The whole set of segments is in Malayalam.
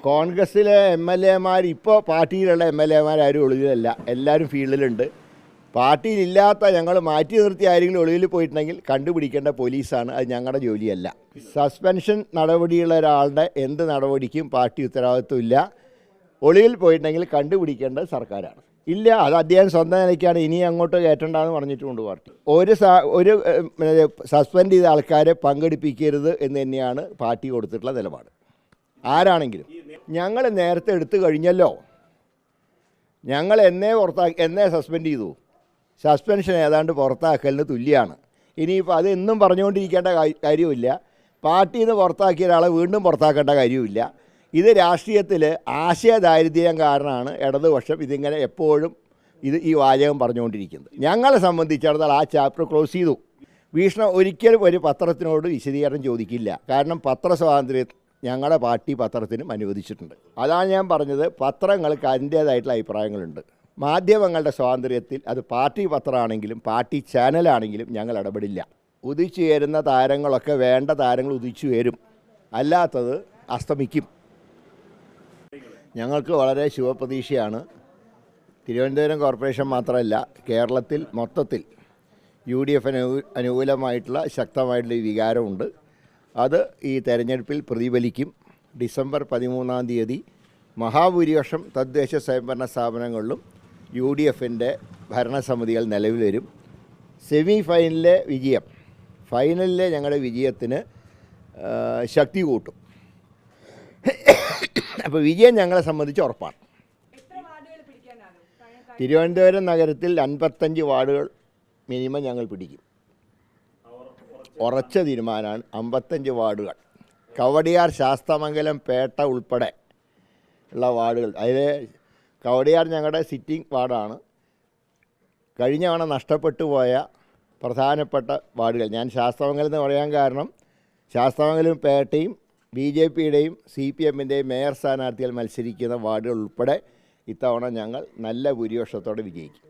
കോൺഗ്രസ്സിലെ MLA ഇപ്പോൾ പാർട്ടിയിലുള്ള MLA ആരും ഒളിവിലല്ല, എല്ലാവരും ഫീൽഡിലുണ്ട്. പാർട്ടിയിലില്ലാത്ത ഞങ്ങൾ മാറ്റി നിർത്തി ആരെങ്കിലും ഒളിവിൽ പോയിട്ടുണ്ടെങ്കിൽ കണ്ടുപിടിക്കേണ്ട പോലീസാണ്, അത് ഞങ്ങളുടെ ജോലിയല്ല. സസ്പെൻഷൻ നടപടിയുള്ള ഒരാളുടെ എന്ത് നടപടിക്കും പാർട്ടി ഉത്തരവാദിത്വമില്ല. ഒളിവിൽ പോയിട്ടുണ്ടെങ്കിൽ കണ്ടുപിടിക്കേണ്ടത് സർക്കാരാണ്. ഇല്ല, അത് അദ്ദേഹം സ്വന്തം നിലയ്ക്കാണ്, ഇനി അങ്ങോട്ട് കയറ്റണ്ടെന്ന് പറഞ്ഞിട്ടുമുണ്ട് പാർട്ടി. ഒരു സസ്പെൻഡ് ചെയ്ത ആൾക്കാരെ പങ്കെടുപ്പിക്കരുത് എന്ന് തന്നെയാണ് പാർട്ടി കൊടുത്തിട്ടുള്ള നിലപാട്. ആരാണെങ്കിലും ഞങ്ങൾ നേരത്തെ എടുത്തു കഴിഞ്ഞല്ലോ. ഞങ്ങൾ എന്നേ സസ്പെൻഡ് ചെയ്തു. സസ്പെൻഷൻ ഏതാണ്ട് പുറത്താക്കലിന് തുല്യമാണ്. ഇനിയിപ്പോൾ അത് എന്നും പറഞ്ഞുകൊണ്ടിരിക്കേണ്ട കാര്യമില്ല. പാർട്ടിയിൽ നിന്ന് പുറത്താക്കിയ ഒരാളെ വീണ്ടും പുറത്താക്കേണ്ട കാര്യമില്ല. ഇത് രാഷ്ട്രീയത്തിൽ ആശയദാരിദ്ര്യം കാരണമാണ് ഇടതുപക്ഷം ഇതിങ്ങനെ എപ്പോഴും ഈ വാചകം പറഞ്ഞുകൊണ്ടിരിക്കുന്നത്. ഞങ്ങളെ സംബന്ധിച്ചിടത്തോളം ആ ചാപ്റ്റർ ക്ലോസ് ചെയ്തു. ഭീഷണ ഒരിക്കലും ഒരു പത്രത്തിനോട് വിശദീകരണം ചോദിക്കില്ല. കാരണം പത്രസ്വാതന്ത്ര്യം ഞങ്ങളുടെ പാർട്ടി പത്രത്തിനും അനുവദിച്ചിട്ടുണ്ട്. അതാണ് ഞാൻ പറഞ്ഞത്, പത്രങ്ങൾക്ക് അതിൻ്റേതായിട്ടുള്ള അഭിപ്രായങ്ങളുണ്ട്. മാധ്യമങ്ങളുടെ സ്വാതന്ത്ര്യത്തിൽ അത് പാർട്ടി പത്രമാണെങ്കിലും പാർട്ടി ചാനലാണെങ്കിലും ഞങ്ങൾ ഇടപെടില്ല. ഉദിച്ചു ചേരുന്ന താരങ്ങളൊക്കെ വേണ്ട താരങ്ങൾ ഉദിച്ചു വരും, അല്ലാത്തത് അസ്തമിക്കും. ഞങ്ങൾക്ക് വളരെ ശുഭപ്രതീക്ഷയാണ്. തിരുവനന്തപുരം കോർപ്പറേഷൻ മാത്രമല്ല, കേരളത്തിൽ മൊത്തത്തിൽ UDF അനുകൂലമായിട്ടുള്ള ശക്തമായിട്ടുള്ള വികാരമുണ്ട്. അത് ഈ തെരഞ്ഞെടുപ്പിൽ പ്രതിഫലിക്കും. ഡിസംബർ 13-ാം തീയതി മഹാഭൂരിപക്ഷം തദ്ദേശ സ്വയംഭരണ സ്ഥാപനങ്ങളിലും UDFൻ്റെ ഭരണസമിതികൾ നിലവിൽ വരും. സെമി ഫൈനലിലെ വിജയം ഫൈനലിലെ ഞങ്ങളുടെ വിജയത്തിന് ശക്തി കൂട്ടും. അപ്പോൾ വിജയം ഞങ്ങളെ സംബന്ധിച്ച് ഉറപ്പാണ്. തിരുവനന്തപുരം നഗരത്തിൽ 55 വാർഡുകൾ മിനിമം ഞങ്ങൾ പിടിക്കും. ഉറച്ച തീരുമാനമാണ്. 55 വാർഡുകൾ, കവടിയാർ, ശാസ്തമംഗലം, പേട്ട ഉൾപ്പെടെ ഉള്ള വാർഡുകൾ. അതിൽ കവടിയാർ ഞങ്ങളുടെ സിറ്റിംഗ് വാർഡാണ്. കഴിഞ്ഞ തവണ നഷ്ടപ്പെട്ടു പോയ പ്രധാനപ്പെട്ട വാർഡുകൾ. ഞാൻ ശാസ്തമംഗലം എന്ന് പറയാൻ കാരണം ശാസ്തമംഗലം പേട്ടയും BJPയുടെയും CPMൻ്റെയും മേയർ സ്ഥാനാർത്ഥികൾ മത്സരിക്കുന്ന വാർഡുകൾ ഉൾപ്പെടെ ഇത്തവണ ഞങ്ങൾ നല്ല ഭൂരിപക്ഷത്തോടെ വിജയിക്കും.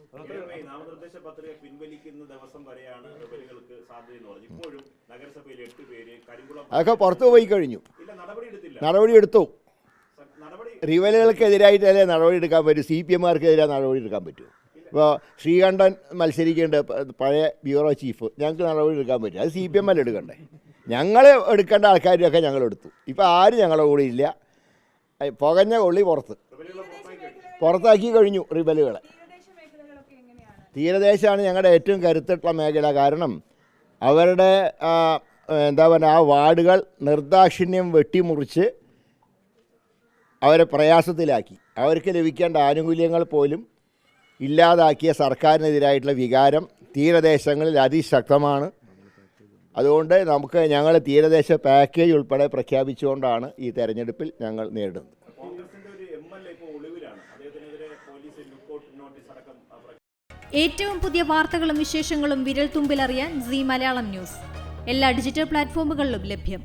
അതൊക്കെ പുറത്തു പോയി കഴിഞ്ഞു. നടപടി എടുത്തു. റിവലുകൾക്കെതിരായിട്ടല്ലേ നടപടി എടുക്കാൻ പറ്റും. CPMമാർക്കെതിരെ നടപടി എടുക്കാൻ പറ്റും. ഇപ്പോൾ ശ്രീകണ്ഠൻ മത്സരിക്കേണ്ട പഴയ ബ്യൂറോ ചീഫ്, ഞങ്ങൾക്ക് നടപടി എടുക്കാൻ പറ്റും. അത് CPM അല്ല എടുക്കണ്ടേ. ഞങ്ങൾ എടുക്കേണ്ട ആൾക്കാരെയൊക്കെ ഞങ്ങൾ എടുത്തു. ഇപ്പോൾ ആരും ഞങ്ങളുടെ കൂടെ ഇല്ല. പുകഞ്ഞ കൊള്ളി പുറത്താക്കി കഴിഞ്ഞു റിബലുകളെ. തീരദേശമാണ് ഞങ്ങളുടെ ഏറ്റവും കരുത്തുള്ള മേഖല. കാരണം അവരുടെ ആ വാർഡുകൾ നിർദാക്ഷിണ്യം വെട്ടിമുറിച്ച് അവരെ പ്രയാസത്തിലാക്കി. അവർക്ക് ലഭിക്കേണ്ട ആനുകൂല്യങ്ങൾ പോലും ഇല്ലാതാക്കിയ സർക്കാരിനെതിരായിട്ടുള്ള വികാരം തീരദേശങ്ങളിൽ അതിശക്തമാണ്. അതുകൊണ്ട് ഞങ്ങൾ തീരദേശ പാക്കേജ് ഉൾപ്പെടെ പ്രഖ്യാപിച്ചുകൊണ്ടാണ് ഈ തെരഞ്ഞെടുപ്പിൽ ഞങ്ങൾ നേരിടുന്നത്. ഏറ്റവും പുതിയ വാർത്തകളും വിശേഷങ്ങളും വിരൽ തുമ്പിലറിയാൻ Zee മലയാളം ന്യൂസ് എല്ലാ ഡിജിറ്റൽ പ്ലാറ്റ്ഫോമുകളിലും ലഭ്യം.